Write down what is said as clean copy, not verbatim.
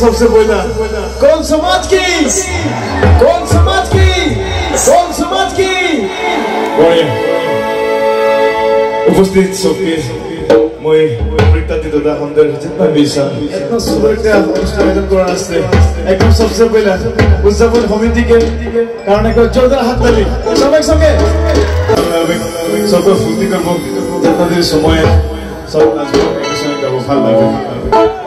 सबसे पहला कौन समाज की कौन समाज की कौन समाज की उपस्थित सबके मैं प्रत्यादित होता हमदर जितना भी सा इतना सुंदर का अनुष्ठान आयोजन कर आस्ते एकदम सबसे पहला उद्यापन समिति के कारण को जोरदार हाथ ताली सबके संगे सबको फुर्ती करबो जितना देर समय सब नाचबो एक संगे गाबो ভাল লাগে